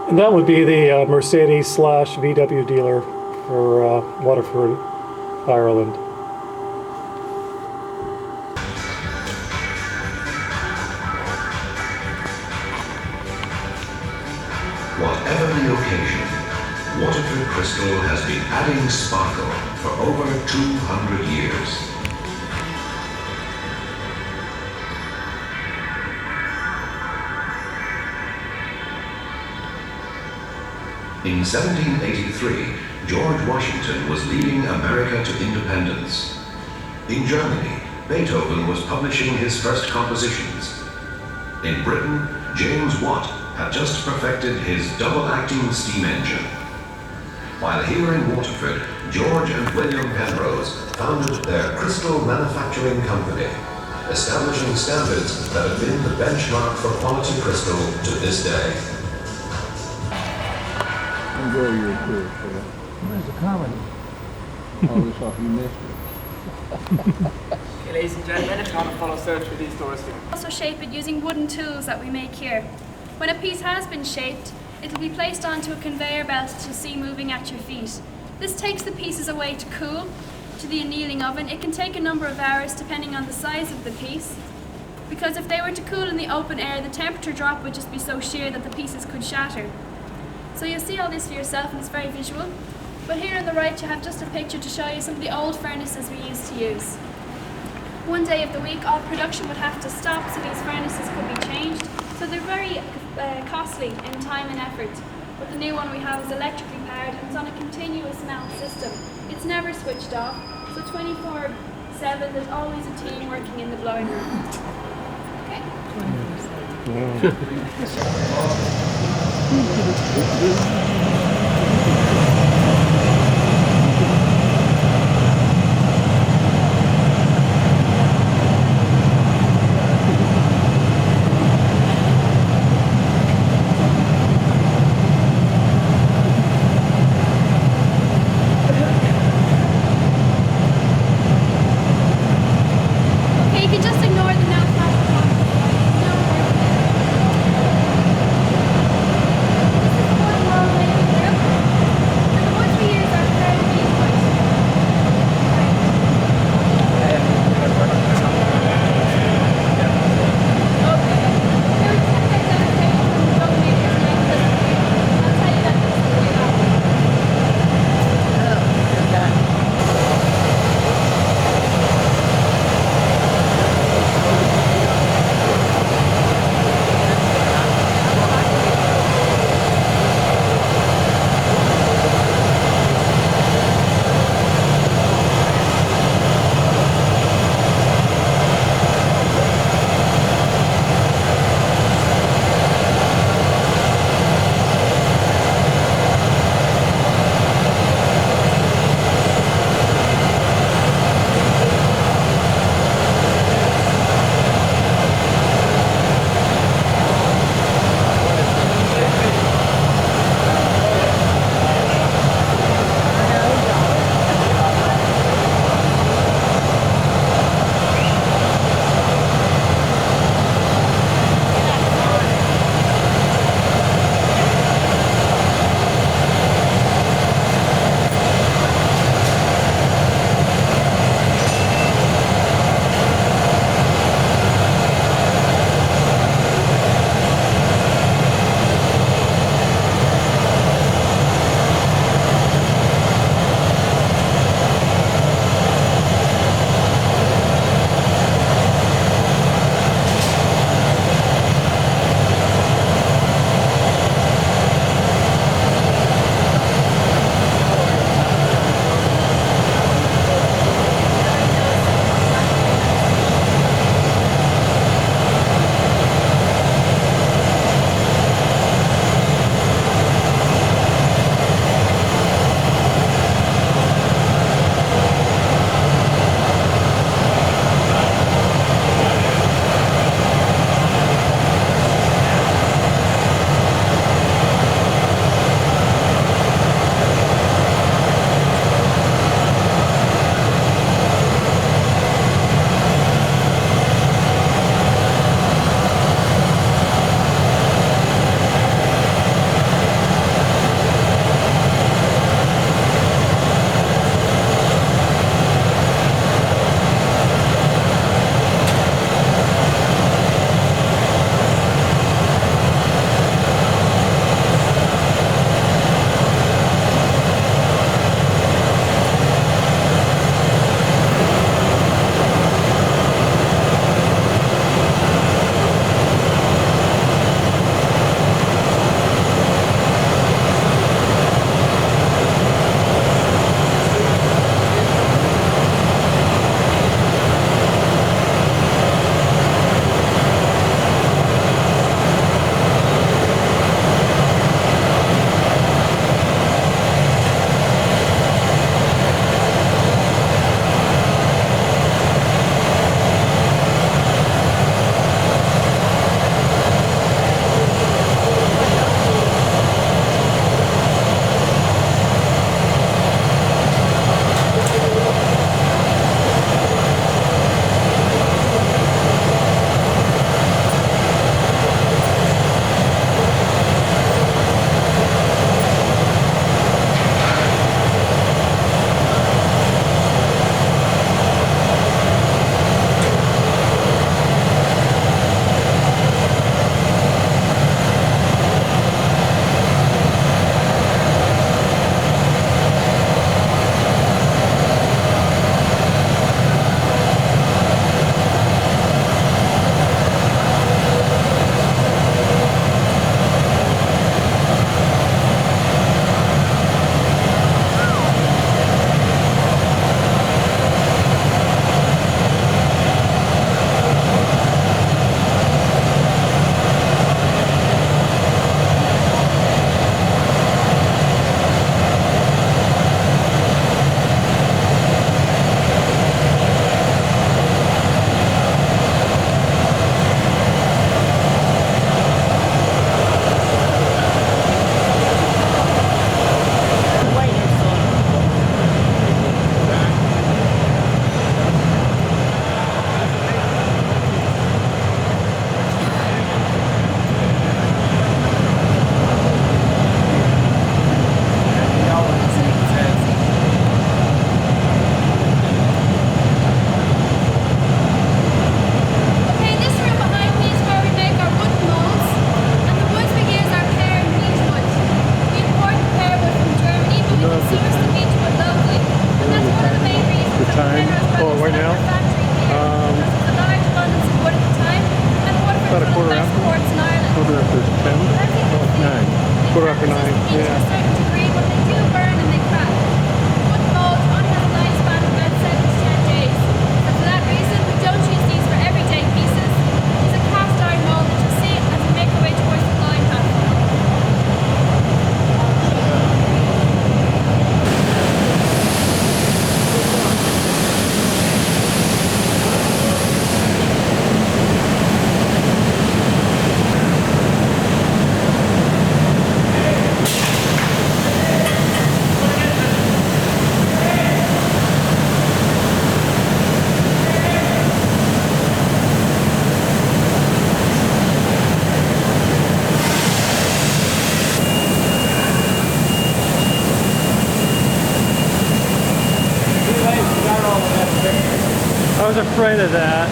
And that would be the Mercedes slash VW dealer for Waterford, Ireland. Whatever the occasion, Waterford Crystal has been adding sparkle for over 200 years. In 1783, George Washington was leading America to independence. In Germany, Beethoven was publishing his first compositions. In Britain, James Watt had just perfected his double-acting steam engine. While here in Waterford, George and William Penrose founded their Crystal Manufacturing Company, establishing standards that have been the benchmark for quality crystal to this day. Enjoy your tour, sir. It's a comedy. All this off, you missed it. Okay, ladies and gentlemen, if you want to follow Serge through these doors here. Also shape it using wooden tools that we make here. When a piece has been shaped, it will be placed onto a conveyor belt to see moving at your feet. This takes the pieces away to cool to the annealing oven. It can take a number of hours depending on the size of the piece, because if they were to cool in the open air, the temperature drop would just be so sheer that the pieces could shatter. So you'll see all this for yourself, and it's very visual. But here on the right you have just a picture to show you some of the old furnaces we used to use. One day of the week all production would have to stop so these furnaces could be changed. So they're very costly in time and effort. But the new one we have is electrically powered and it's on a continuous melt system. It's never switched off, so 24/7 there's always a team working in the blowing room. Okay? Okay, you can just ignore the no flashing lights. No. This is one more way. was afraid of that.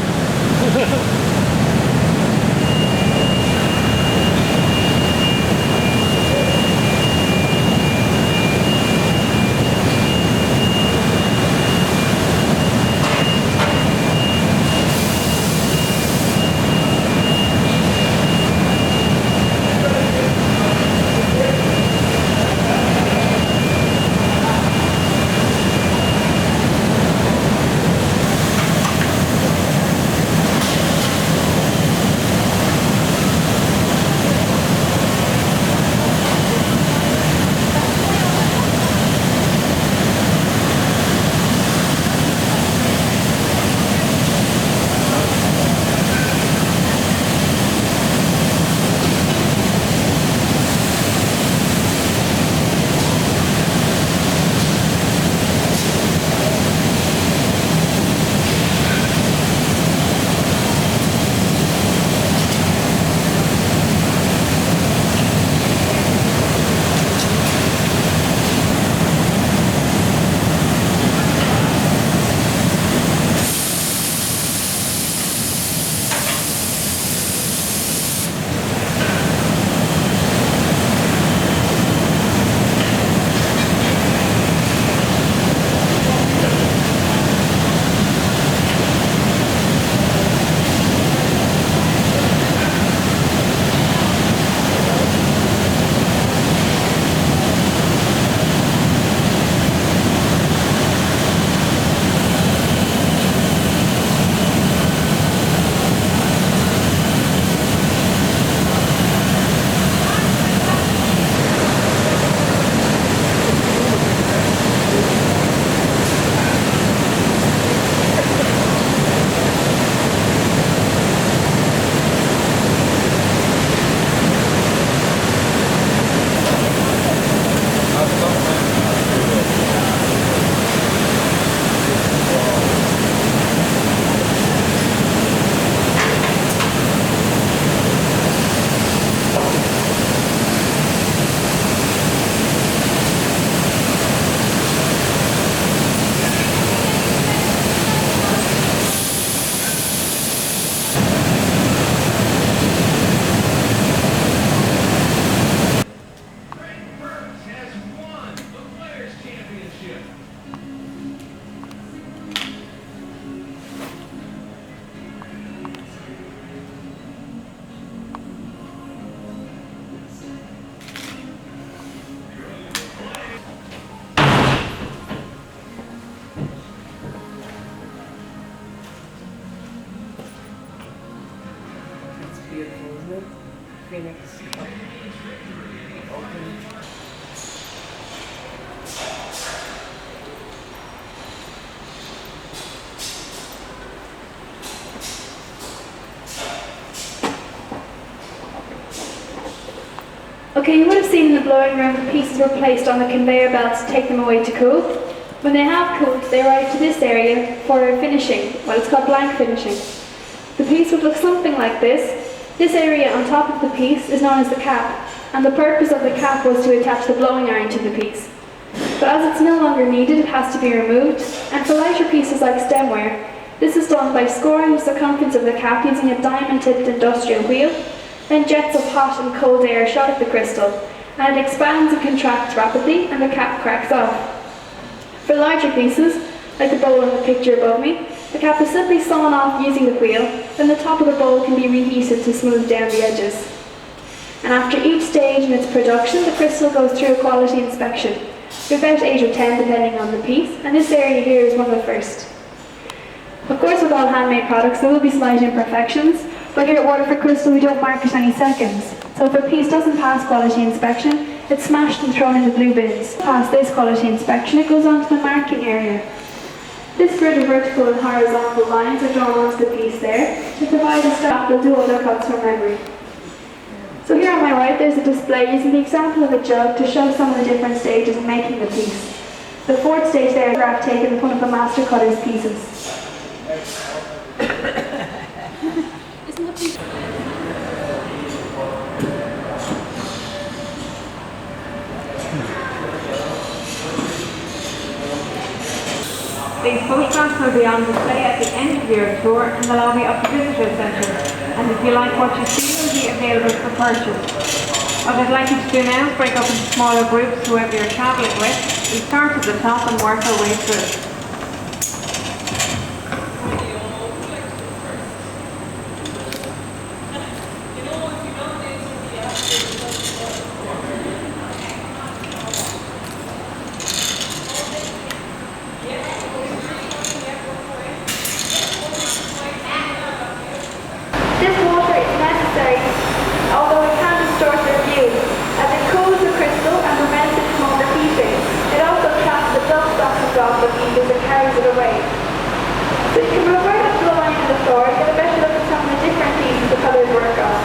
Beautiful, isn't it? Phoenix. Open. Okay, you would have seen in the blowing room the pieces were placed on the conveyor belts to take them away to cool. When they have cooled, they arrive to this area for finishing. Well, it's called blank finishing. The piece would look something like this. This area on top of the piece is known as the cap, and the purpose of the cap was to attach the blowing iron to the piece. But as it's no longer needed, it has to be removed, and for lighter pieces like stemware, this is done by scoring the circumference of the cap using a diamond-tipped industrial wheel. Then jets of hot and cold air shot at the crystal, and it expands and contracts rapidly, and the cap cracks off. For larger pieces, like the bowl in the picture above me, the cap is simply sawn off using the wheel, then the top of the bowl can be reheated to smooth down the edges. And after each stage in its production, the crystal goes through a quality inspection, about 8 or 10 depending on the piece, and this area here is one of the first. Of course, with all handmade products there will be slight imperfections, but here at Waterford Crystal we don't mark it any seconds. So if a piece doesn't pass quality inspection, it's smashed and thrown in the blue bins. Past this quality inspection, it goes on to the marking area. This grid of vertical and horizontal lines are drawn onto the piece there to provide a staff will do all their cuts from memory. So here on my right there's a display using the example of a jug to show some of the different stages in making the piece. The fourth stage there is a graph taken of one of the master cutter's pieces. These photographs will be on display at the end of your tour in the lobby of the Visitor Centre, and if you like what you see, will be available for purchase. What I'd like you to do now is break up into smaller groups, whoever you're travelling with. We start at the top and work our way through. This water is necessary, although it can distort your view, as it cools the crystal and prevents it from overheating. It also traps the dust off the drop of ether and carries it away. So you can move right up to the line of the floor and get a better look at some of the different pieces the colours work on.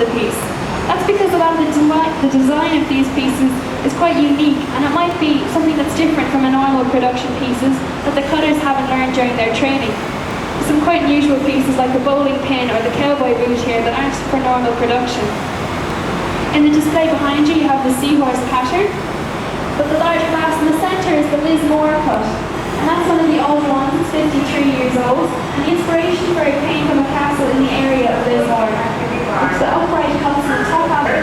The piece. That's because a lot of the design of these pieces is quite unique, and it might be something that's different from a normal production pieces that the cutters haven't learned during their training. Some quite unusual pieces like the bowling pin or the cowboy boot here that aren't for normal production. In the display behind you, you have the seahorse pattern, but the large glass in the centre is the Liz Moore cut, and that's one of the old ones. It's 53 years old, and the inspiration for it came from a castle in the area of Lismore. It's the upright cuts on the top of it.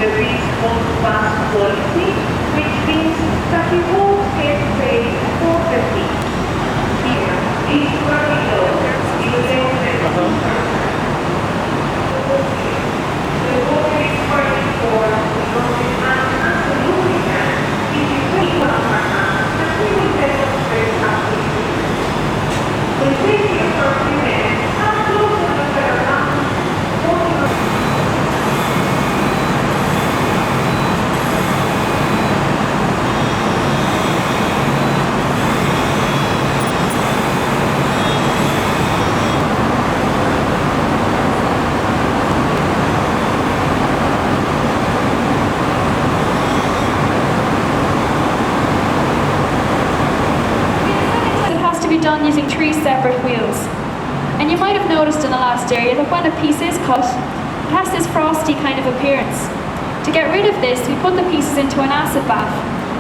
The piece holds fast quality, which means that you won't get paid for the piece. Here, it's very low. You will get the water is very poor because it has absolutely none. If you put it on our hands, the thing will demonstrate absolutely. We'll take you for a few minutes, have a look at the better hands. Done using 3 separate wheels. And you might have noticed in the last area that when a piece is cut, it has this frosty kind of appearance. To get rid of this, we put the pieces into an acid bath,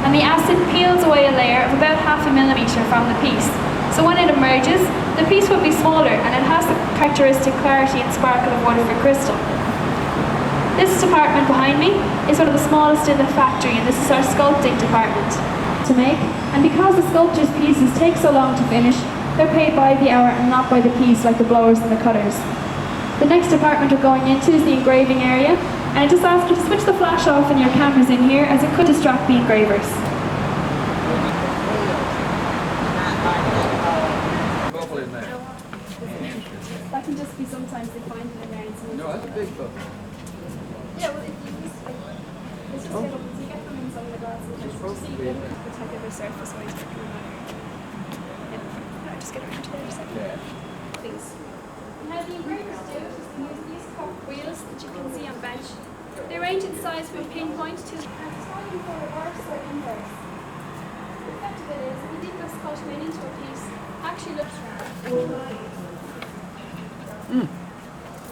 and the acid peels away a layer of about 0.5 millimetre from the piece. So when it emerges, the piece will be smaller and it has the characteristic clarity and sparkle of Waterford crystal. This department behind me is one of the smallest in the factory, and this is our sculpting department. To make, and because the sculptor's pieces take so long to finish, they're paid by the hour and not by the piece like the blowers and the cutters. The next department we're going into is the engraving area, and I just ask you to switch the flash off in your cameras in here, as it could distract the engravers. That can just be sometimes they find it in there. No, that's a big book. Yeah, well, if you use it's just you get them in some of the glasses. See the type of a surface where you're coming out. Yeah, just get around to there a second. Yeah. Please. And how the engravers do it is they use these cup wheels that you can see on bench. They range in size from pinpoint to starting for reverse or inverse. The effect of it is, if you did this cut made into a piece, actually looks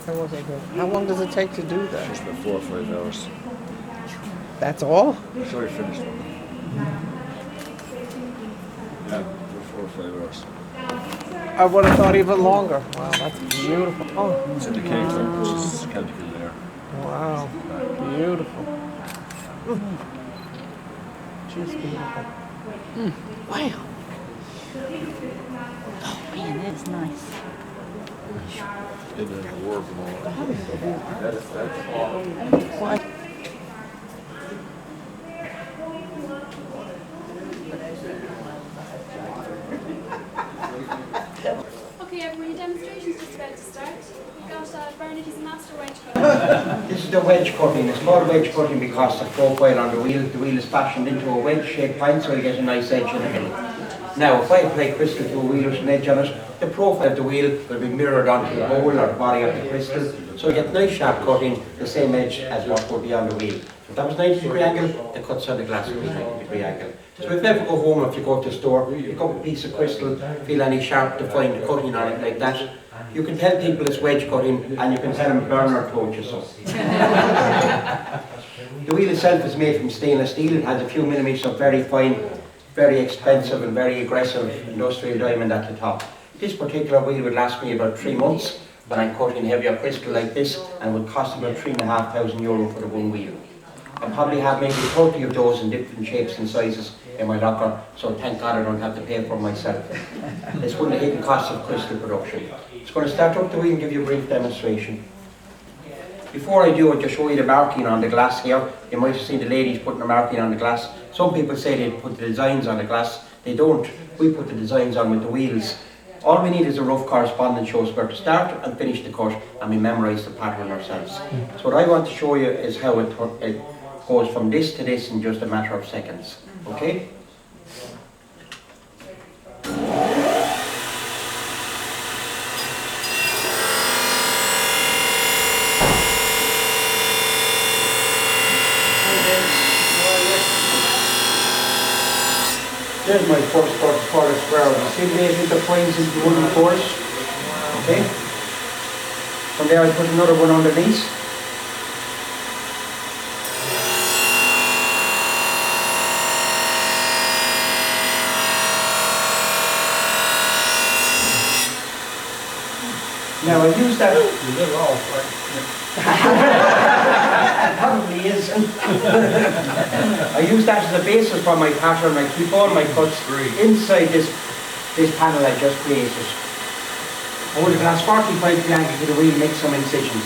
That wasn't good. How long does it take to do that? Just about 4 or 5 hours. That's all? Sorry, finished one. Yeah, about 4 or 5 hours. I would have thought even longer. Wow, that's beautiful. Oh, It's in the cave there, it's Celtic there. wow. Beautiful. Just beautiful. Wow. Oh man, that's nice. In the war from all that's What? it is a master wedge cutter. This is the wedge cutting. It's called wedge cutting because the profile on the wheel is fashioned into a wedge-shaped point, so you get a nice edge in the middle. Now, if I apply crystal to a wheel with an edge on it, the profile of the wheel will be mirrored onto the hole or the body of the crystal, so you get nice sharp cutting, the same edge as what would be on the wheel. If that was 90-degree angle, the cuts on the glass would be 90-degree angle. So if you ever go home, if you go to the store, pick up a piece of crystal, feel any sharp defined cutting on it like that, you can tell people it's wedge cutting, and you can tell them burner approaches. The wheel itself is made from stainless steel. It has a few millimetres of very fine, very expensive and very aggressive industrial diamond at the top. This particular wheel would last me about 3 months when I'm cutting heavier crystal like this, and would cost about €3,500 for the one wheel. I probably have maybe 30 of those in different shapes and sizes in my locker, so thank God I don't have to pay for them myself. It's one of the hidden costs of crystal production. It's going to start up the wheel and give you a brief demonstration. Before I do it, to show you the marking on the glass here, you might have seen the ladies putting the marking on the glass. Some people say they put the designs on the glass. They don't. We put the designs on with the wheels. All we need is a rough correspondence shows where to start and finish the cut, and we memorise the pattern ourselves. So what I want to show you is how it goes from this to this in just a matter of seconds. Okay? There's my first cut for the square. You see the way the points into the wooden force? Okay? From there I put another one underneath. Now I use that. You live off, right? Probably is. I use that as a basis for my pattern. I keep all my cuts inside this panel I just created. Hold the glass 45 degree angle to the wheel, make some incisions.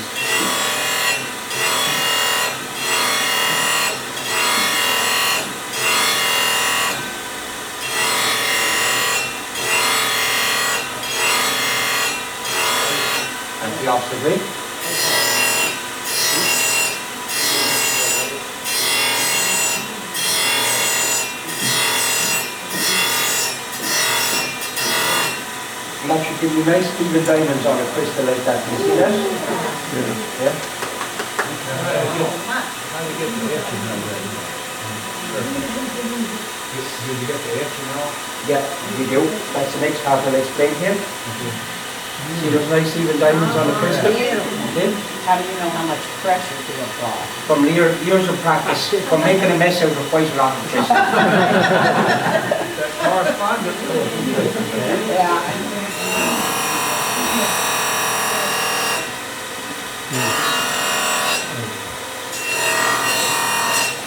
And the opposite way. And that should give you nice even diamonds on a crystal like that. Can you see that? Yeah. Did you get the etching out? Yeah, you do. That's the next part I'll explain here. See those nice even diamonds on the crystal? Okay. How do you know how much pressure to apply? From years of practice, from making a mess out of quite a lot of crystal. That correspondence. Yeah.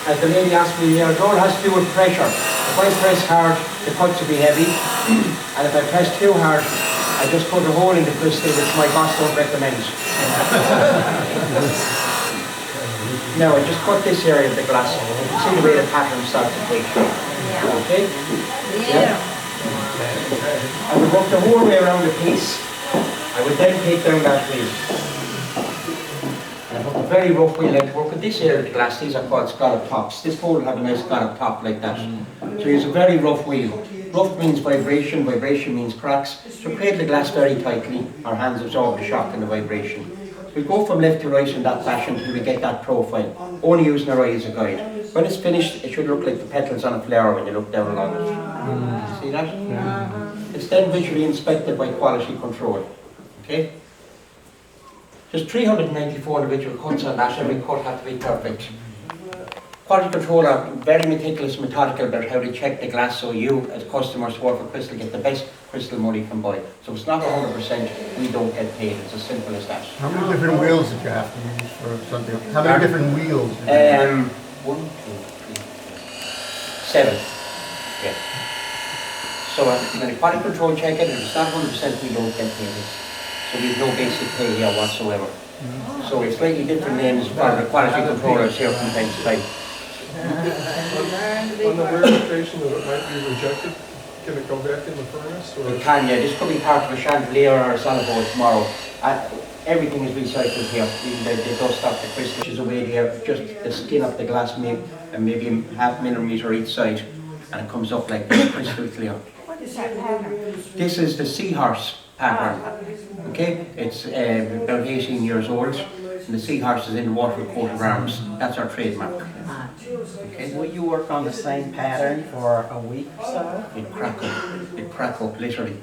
As the lady asked me here, it all has to do with pressure. If I press hard, the cuts will be heavy, and if I press too hard, I just put a hole in the crystal, which my boss don't recommend. Now I just cut this area of the glass. See the way the pattern starts to take shape. Okay? Yeah. I would work the whole way around the piece. I would then take down that wheel. And I put a very rough wheel, like to work with this area of the glass. These are called scallop tops. This bowl will have a nice scallop top like that. So use a very rough wheel. Rough means vibration, vibration means cracks. So cradle the glass very tightly. Our hands absorb the shock and the vibration. We go from left to right in that fashion until we get that profile, only using our eye as a guide. When it's finished, it should look like the petals on a flower when you look down along it. See that? It's then visually inspected by quality control. Okay? There's 394 individual cuts on that. Every cut has to be perfect. Quality control are very meticulous, methodical about how they check the glass, so you, as customers who work for Crystal, get the best crystal money can buy. So it's not 100%, we don't get paid. It's as simple as that. How many different wheels did you have to use for something? How many different wheels? 1, 2, 3, 7. Yeah. So when the quality control check it, if it's not 100%, we don't get paid. So we have no basic pay here whatsoever. So it's slightly different names for the quality controllers here from time to time. On the verification that it might be rejected, can it go back in the furnace? Or? It can, yeah. This could be part of a chandelier or a salvo tomorrow. Everything is recycled here, even the dust off the crystal is away there, just the skin of the glass maybe half millimetre each side, and it comes up like this, crystal clear. What is that pattern? This is the seahorse pattern, okay? It's about 18 years old, and the seahorse is in the water with coat of arms. That's our trademark. Okay? Will you work on the same pattern for a week or so? It crack up, literally.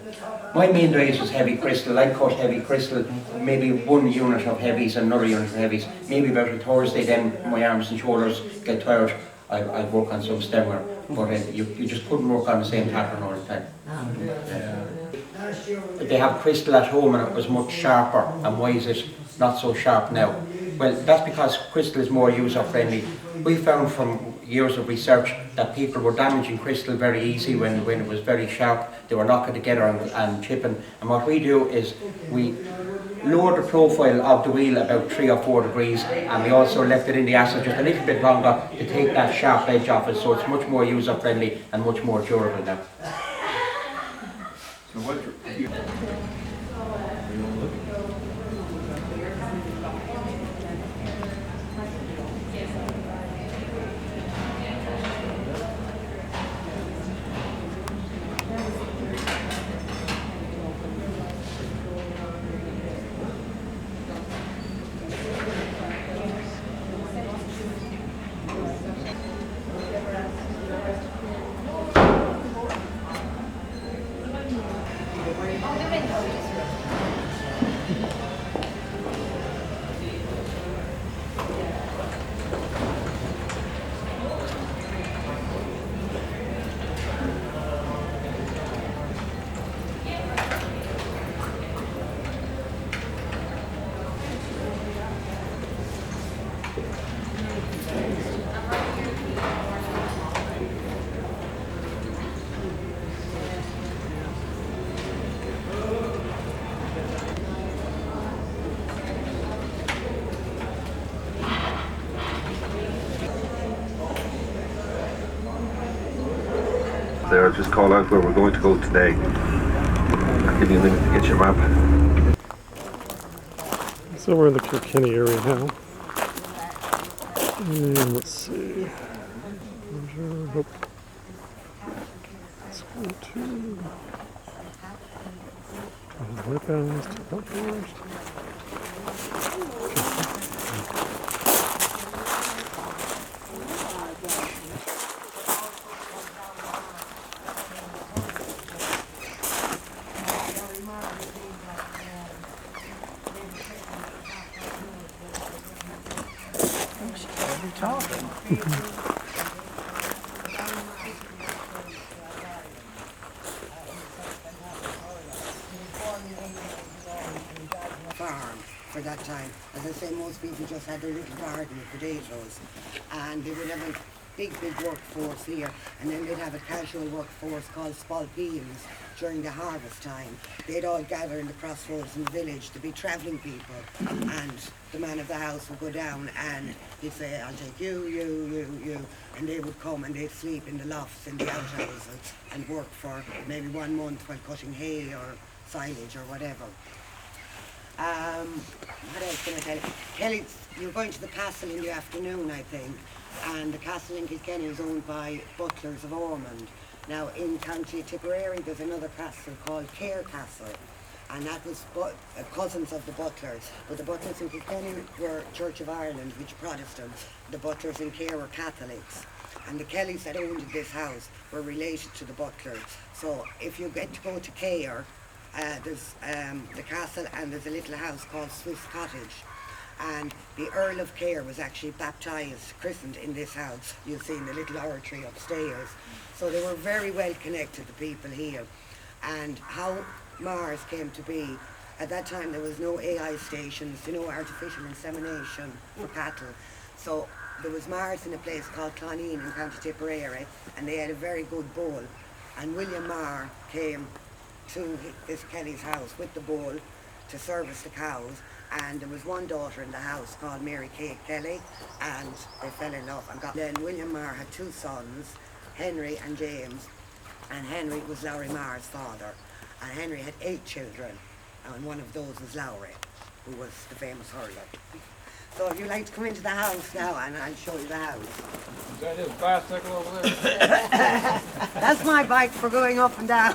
My main diet is heavy crystal. I cut heavy crystal, maybe 1 unit of heavies and another unit of heavies. Maybe about a Thursday, then my arms and shoulders get tired. I work on some stemmer, but you just couldn't work on the same pattern all the time. They have crystal at home and it was much sharper, and why is it not so sharp now? Well, that's because crystal is more user friendly. We found from years of research that people were damaging crystal very easy when it was very sharp. They were knocking together and chipping, and what we do is we lower the profile of the wheel about 3 or 4 degrees, and we also left it in the acid just a little bit longer to take that sharp edge off it, so it's much more user friendly and much more durable now. So what you there, just call out where we're going to go today. I'll give you a minute to get your map. So we're in the Kilkenny area now. And let's see. Nope. Let's go to webbounds to outdoors. Farm for that time. As I say, most people just had their little garden of potatoes, and they would have a big workforce here, and then they'd have a casual workforce called spalpeens during the harvest time. They'd all gather in the crossroads in the village to be travelling people, and the man of the house would go down and he'd say, I'll take you, and they would come and they'd sleep in the lofts in the outhouses and work for maybe 1 month while cutting hay or silage or whatever. What else can I tell you? Kelly, you're going to the castle in the afternoon, I think, and the castle in Kilkenny is owned by Butlers of Ormond. Now, in County Tipperary, there's another castle called Cahir Castle, and that was cousins of the Butlers. But the Butlers in Kilkenny were Church of Ireland, which Protestants. The Butlers in Cahir were Catholics. And the Kellys that owned this house were related to the Butlers. So if you get to go to Cahir, there's the castle, and there's a little house called Swiss Cottage, and the Earl of Cahir was actually baptised, christened in this house. You'll see in the little oratory upstairs. So they were very well connected, the people here. And how Mars came to be, at that time there was no AI stations, artificial insemination for cattle. So there was Mars in a place called Cloneen in County Tipperary, and they had a very good bull. And William Marr came to this Kelly's house with the bull to service the cows, and there was one daughter in the house called Mary Kate Kelly, and they fell in love and got. Then William Marr had 2 sons, Henry and James, and Henry was Lowry Marr's father, and Henry had 8 children, and one of those was Lowry. who was the famous hurler. So if you'd like to come into the house now, and I'll show you the house. Is that his bicycle over there? That's my bike for going up and down.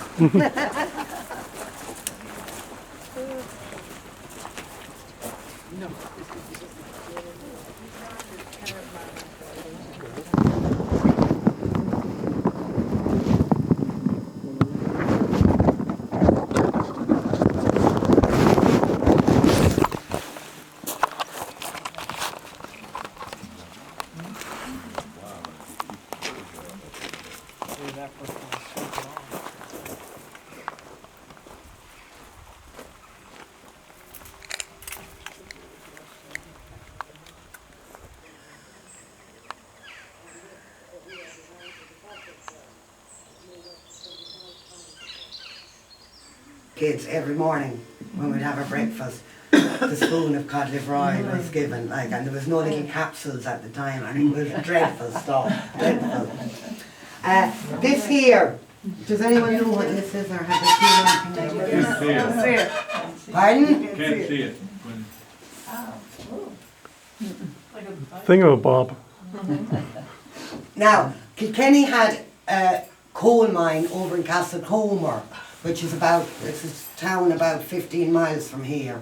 Kids, every morning when we'd have our breakfast, the spoon of cod liver oil was given, like, and there was no little capsules at the time, and it was dreadful stuff, dreadful. This here, does anyone know what this is, or have they seen anything? Can't see it. Pardon? Can't see it. Thingamabob. Now, Kilkenny had a coal mine over in Castlecomer, which is it's a town about 15 miles from here.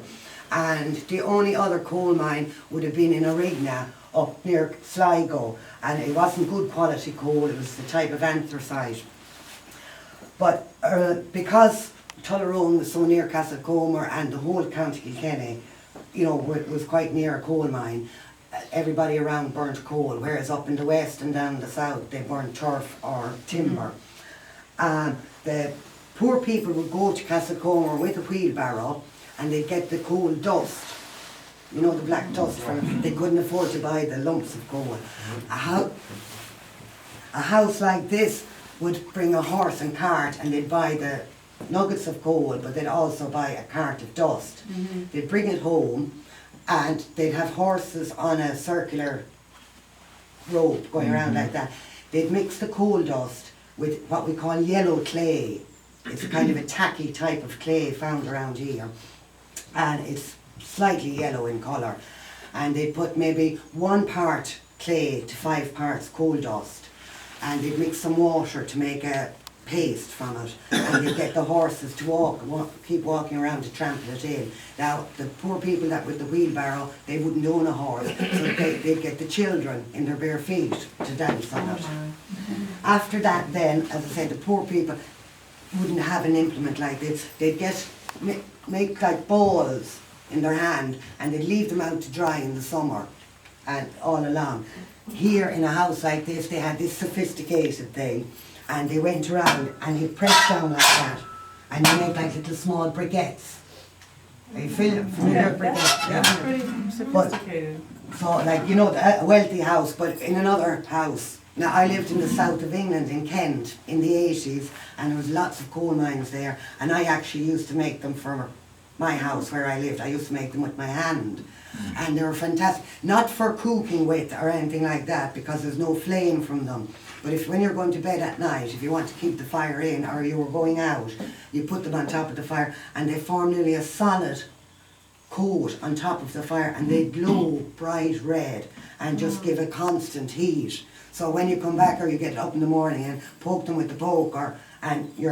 And the only other coal mine would have been in Arigna, up near Sligo. And it wasn't good quality coal, it was the type of anthracite. But because Tullaroan was so near Castlecomer and the whole County Kilkenny, you know, was quite near a coal mine, everybody around burnt coal, whereas up in the west and down the south they burnt turf or timber. The poor people would go to Castlecomer with a wheelbarrow and they'd get the coal dust, you know, the black dust from it. They couldn't afford to buy the lumps of coal. A house like this would bring a horse and cart and they'd buy the nuggets of coal, but they'd also buy a cart of dust. They'd bring it home and they'd have horses on a circular rope going around like that. They'd mix the coal dust with what we call yellow clay. It's a kind of a tacky type of clay found around here, and it's slightly yellow in colour. And they put maybe 1 part clay to 5 parts coal dust, and they'd mix some water to make a paste from it, and they'd get the horses to keep walking around to trample it in. Now, the poor people that with the wheelbarrow, they wouldn't own a horse, so they'd get the children in their bare feet to dance on it. After that then, as I said, the poor people wouldn't have an implement like this. They'd make like balls in their hand and they'd leave them out to dry in the summer and all along. Here in a house like this, they had this sophisticated thing and they went around and he'd press down like that and they made like little small briquettes. Are you familiar with briquettes? Yeah, pretty sophisticated. So like, you know, a wealthy house, but in another house. Now, I lived in the south of England, in Kent, in the 80s, and there was lots of coal mines there, and I actually used to make them for my house where I lived. I used to make them with my hand, and they were fantastic. Not for cooking with or anything like that, because there's no flame from them. But when you're going to bed at night, if you want to keep the fire in, or you were going out, you put them on top of the fire, and they form nearly a solid coat on top of the fire, and they glow bright red, and just give a constant heat. So when you come back or you get up in the morning and poke them with the poker, and you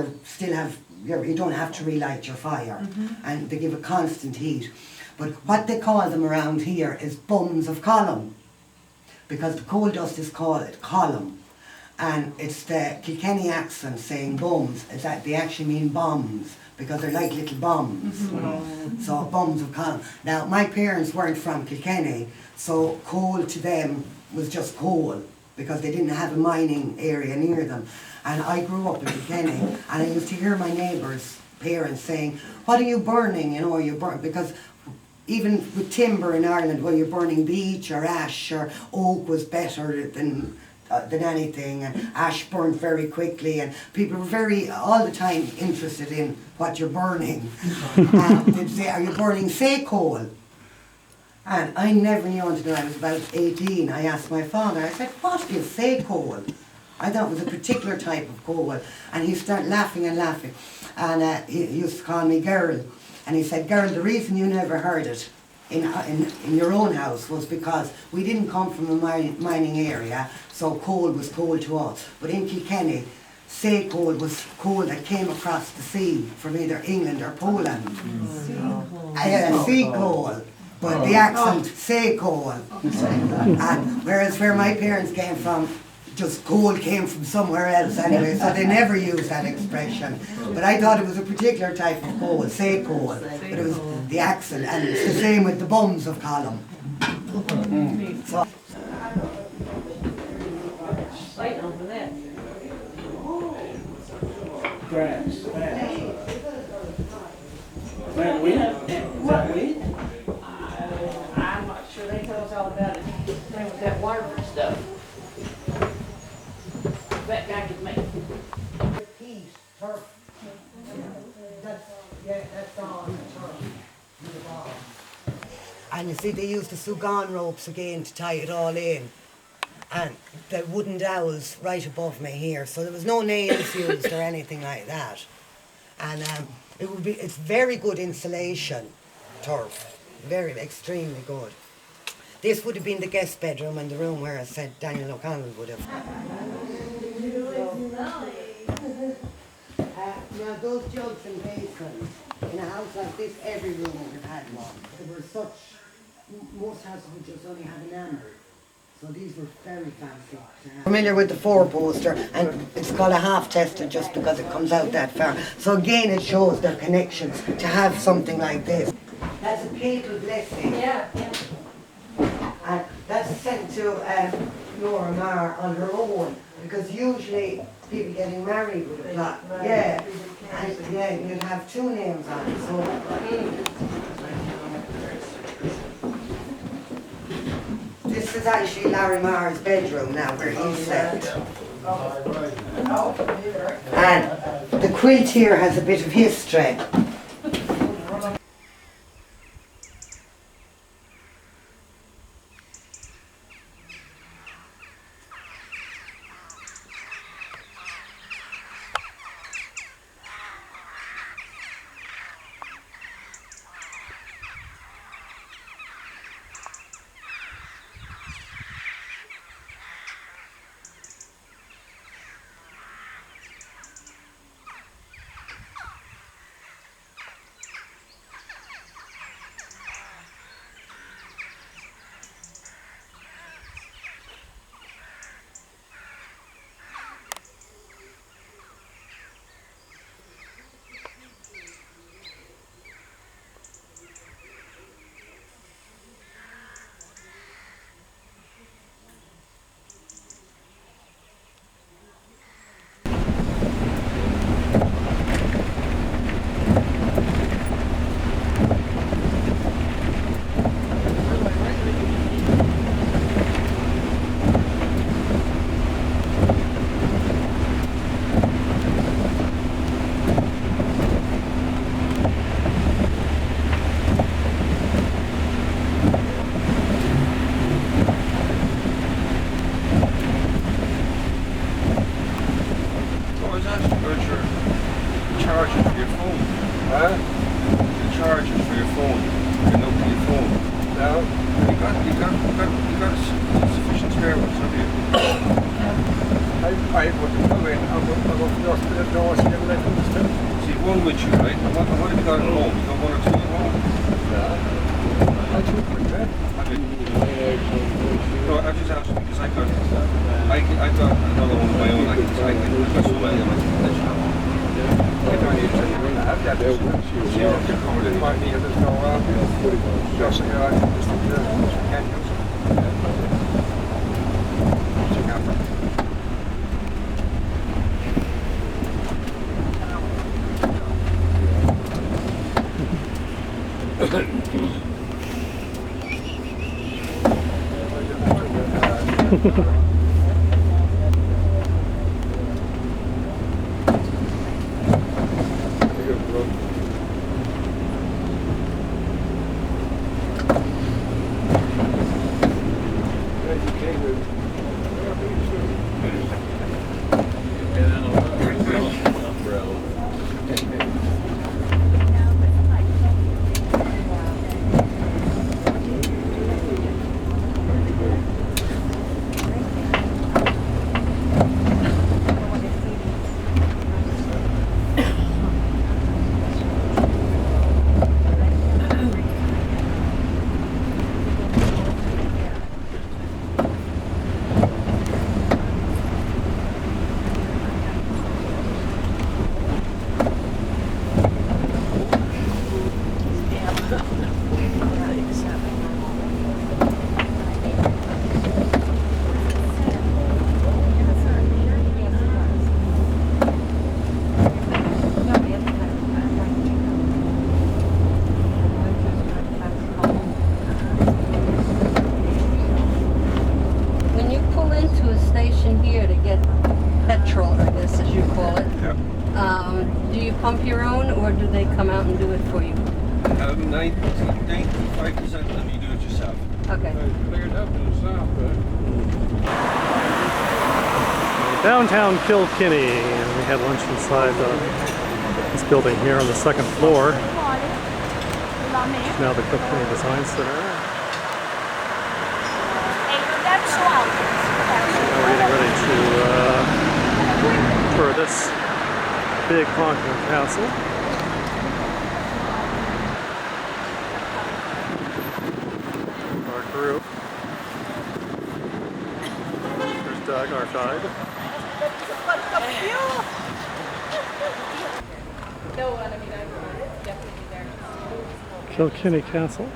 don't have to relight your fire, and they give a constant heat. But what they call them around here is bums of column, because the coal dust is called column, and it's the Kilkenny accent saying bums. It's that they actually mean bombs, because they're like little bombs. So bums of column. Now my parents weren't from Kilkenny, so coal to them was just coal, because they didn't have a mining area near them. And I grew up in Kilkenny, and I used to hear my neighbours' parents saying, what are you burning, you know, because even with timber in Ireland, well, you're burning beech or ash, or oak was better than anything, and ash burned very quickly, and people were all the time interested in what you're burning. They'd say, are you burning say coal? And I never knew until I was about 18. I asked my father, I said, what is say coal? I thought it was a particular type of coal. And he started laughing and laughing. And he used to call me girl. And he said, girl, the reason you never heard it in your own house was because we didn't come from a mining area, so coal was coal to us. But in Kilkenny, say coal was coal that came across the sea from either England or Poland. Sea coal. But the accent, say coal. And whereas where my parents came from, just coal came from somewhere else anyway, so they never used that expression. But I thought it was a particular type of coal, say coal, but it was the accent, and it's the same with the bums of column. So, Grass. That weed? Is that weed? I'm not sure. They tell us all about it. Same with that Waterford stuff. That guy could make. peas, turf. That's all turf. And you see, they used the sugan ropes again to tie it all in. And the wooden dowels right above me here, so there was no nails used or anything like that. And it's very good insulation, turf, extremely good. This would have been the guest bedroom and the room where I said Daniel O'Connell would have. Now those jugs and basins, in a house like this, every room would have had one. There were most houses would just only have an enamel. So these were very fancy to have. Familiar with the four-poster, and it's called a half-tested just because it comes out that far. So again, it shows their connections to have something like this. That's a papal blessing. Yeah. And that's sent to Nora Marr on her own, because usually people getting married would apply. Yeah, and you'd have two names on it. So this is actually Larry Marr's bedroom now, where he slept. And the quilt here has a bit of history. Do you pump your own, or do they come out and do it for you? 95% of them you do it yourself. Okay. Cleared up in the south, Downtown Kilkenny, and we had lunch inside this building here on the second floor. It's now the Kilkenny Design Center. Now we're getting ready to tour this big honking castle. Our group. There's Doug, our guide. Kilkenny Castle.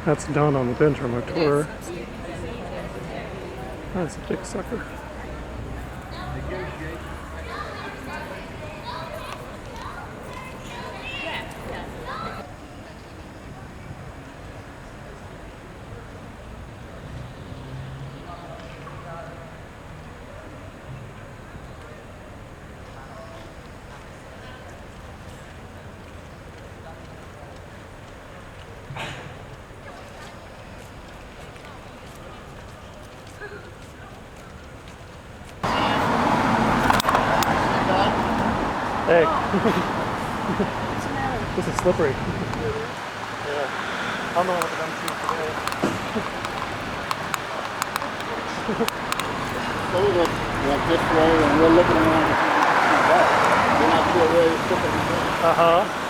That's done on the Benjamin tour. That's a big sucker. Hey. This is slippery. Yeah. I'm the one with the gum shoes today. So we went this way and we're looking around. We're not sure where it's looking. Uh-huh.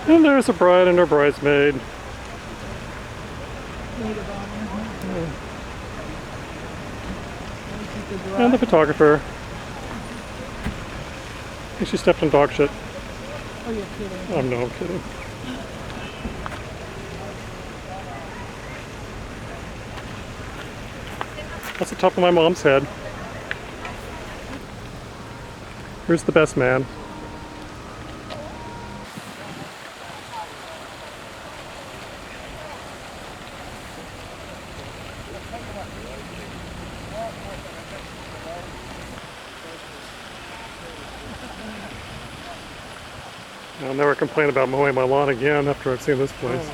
And there's a bride and her bridesmaid. And the photographer. I think she stepped in dog shit. Oh, you're kidding. Oh, no, I'm kidding. That's the top of my mom's head. Here's the best man. I'll never complain about mowing my lawn again after I've seen this place.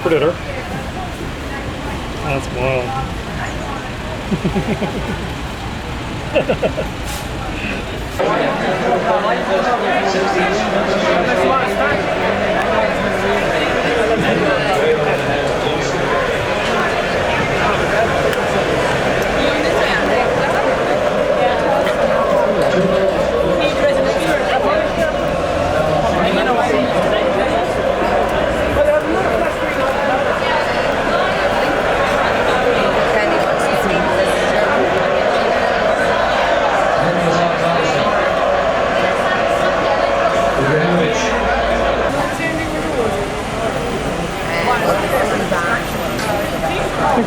For dinner. That's wild.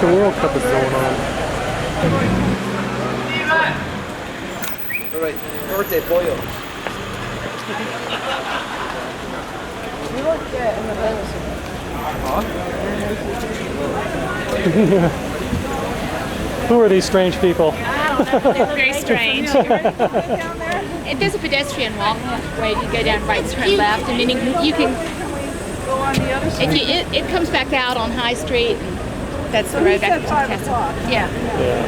the World Cup is going on. Alright, birthday boyo. You look in the Yeah. Who are these strange people? They're very strange. If there's a pedestrian walkway, you go down right, turn left, and then you can go on the other side. It comes back out on High Street. And that's the road back to Castle. Yeah.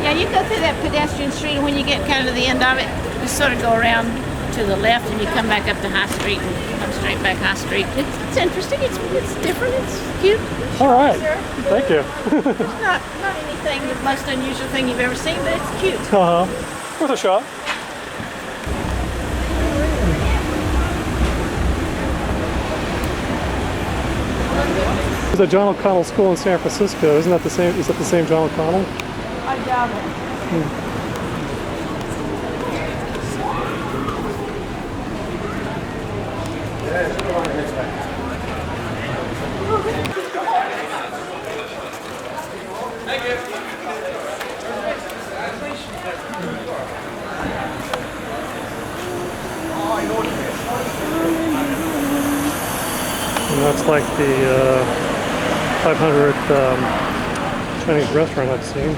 Yeah, you go through that pedestrian street, and when you get kind of to the end of it, you sort of go around to the left, and you come back up to High Street and come straight back High Street. It's interesting. It's different. It's cute. All right. Thank you. It's not anything the most unusual thing you've ever seen, but it's cute. Worth a shot. There's a John O'Connell School in San Francisco. Isn't that the same? Is that the same John O'Connell? I doubt it. And that's like the 500th Chinese restaurant I've seen.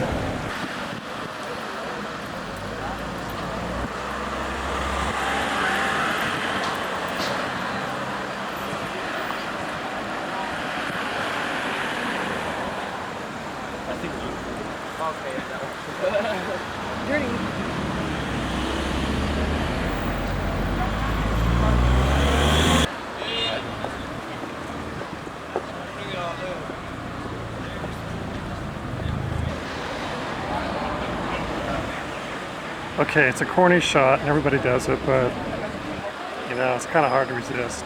Okay, it's a corny shot and everybody does it, but you know, it's kind of hard to resist.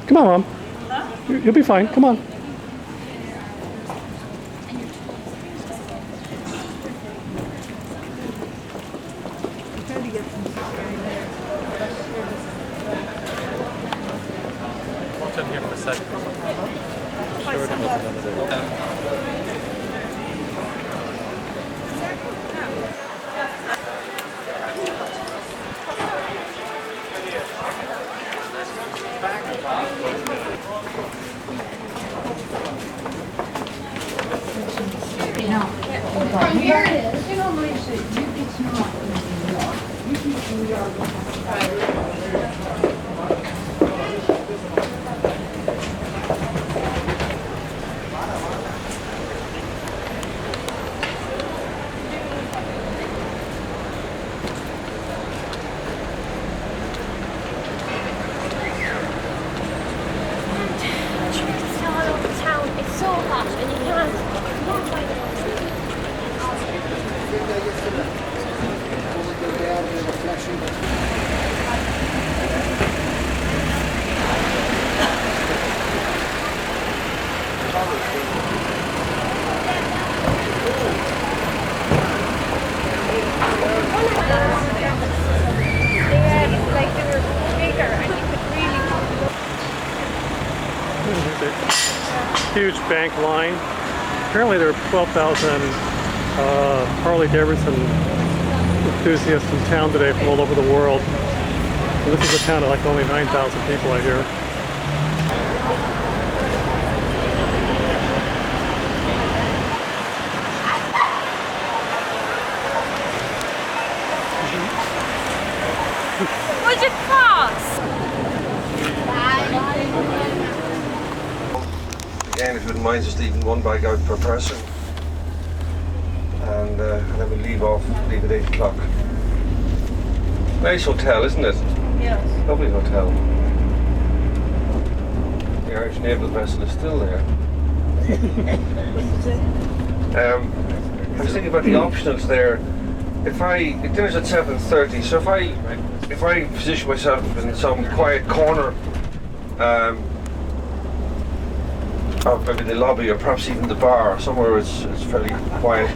Come on, Mom. You'll be fine. Come on. Watch in here for a second. From here it is. You know, Lisa, it's not New York. You keep New York. It's so hot, and you can't find it. Huge bank line. Apparently there are 12,000 Harley Davidson enthusiasts in town today from all over the world. And this is a town of like only 9,000 people, I hear. What'd it cost? Again, if you wouldn't mind just leaving one bag out per person. And then we'll leave at 8 o'clock. Nice hotel, isn't it? Yes. Lovely hotel. Irish naval vessel is still there. I was thinking about the optionals there. Dinner's at 7:30, so if I position myself in some quiet corner, or maybe the lobby, or perhaps even the bar, somewhere it's fairly quiet,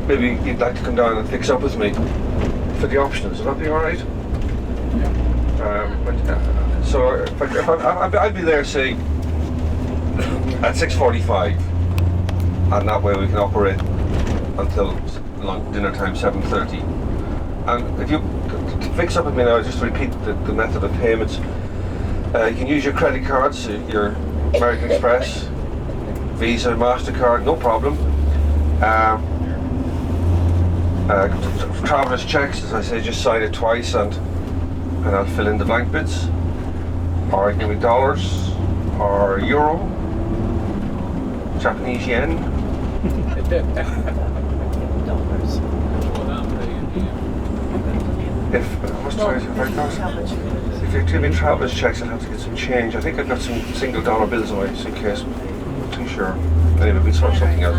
maybe you'd like to come down and fix up with me for the optionals. Would that be all right? So I'd be there, say, at 6:45, and that way we can operate until dinner time, 7:30. And if you fix up with me now, just to repeat the method of payments, you can use your credit cards, your American Express, Visa, MasterCard, no problem. Traveller's checks, as I say, just sign it twice and I'll fill in the blank bits. Or give me dollars, or euro, Japanese yen. If you give me traveller's checks, I'll have to get some change. I think I've got some single dollar bills away, just in case. I'm not too sure. Anyway, we'll sort something out.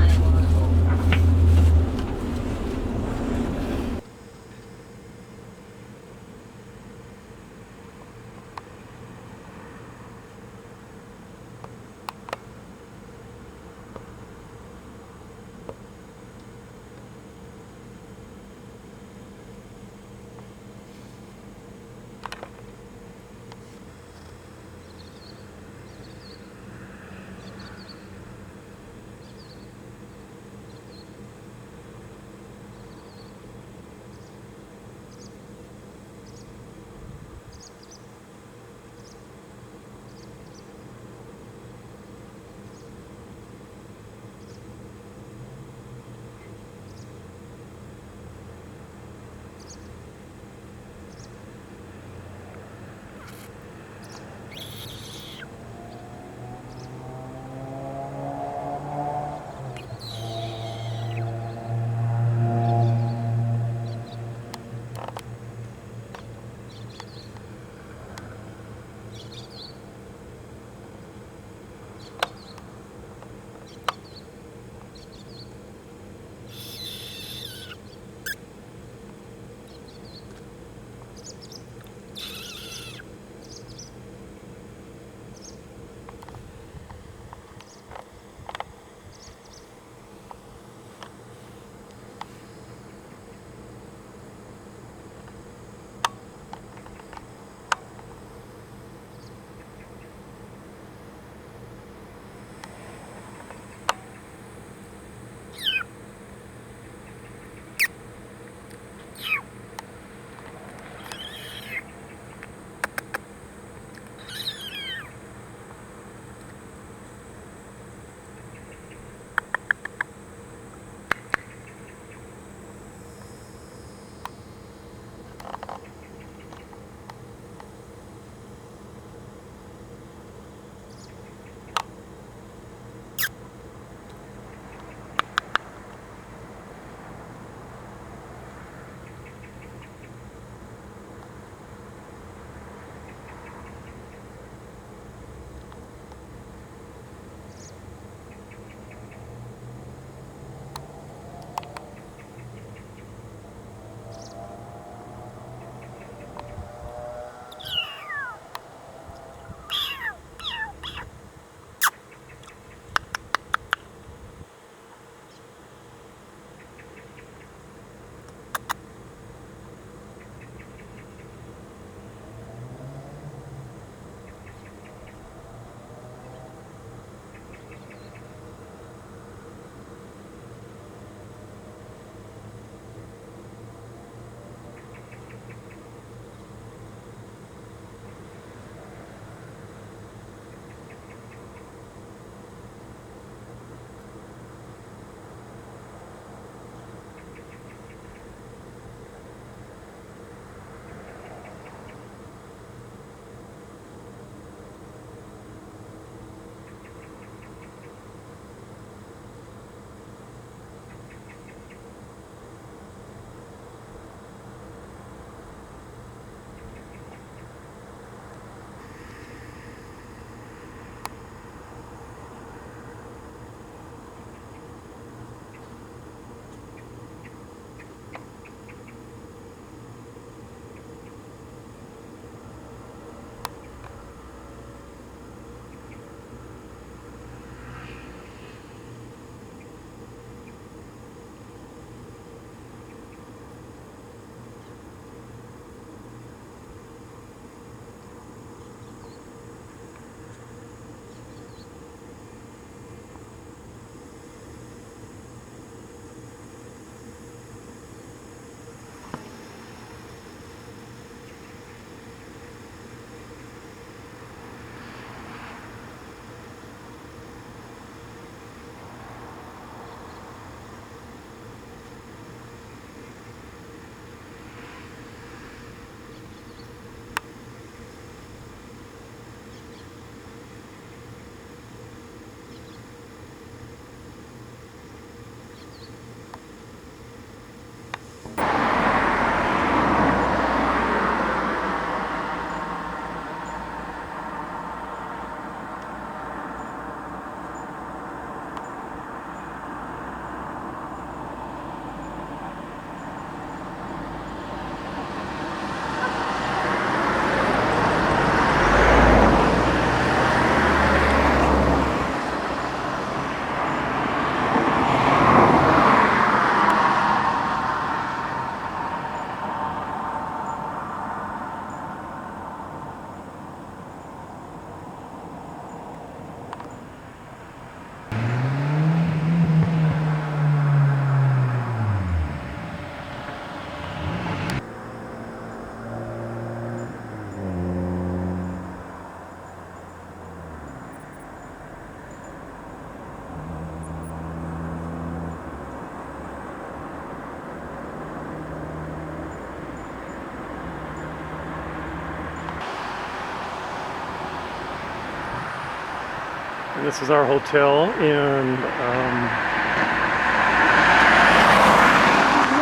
And this is our hotel in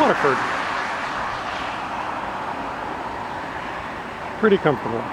Waterford. Pretty comfortable.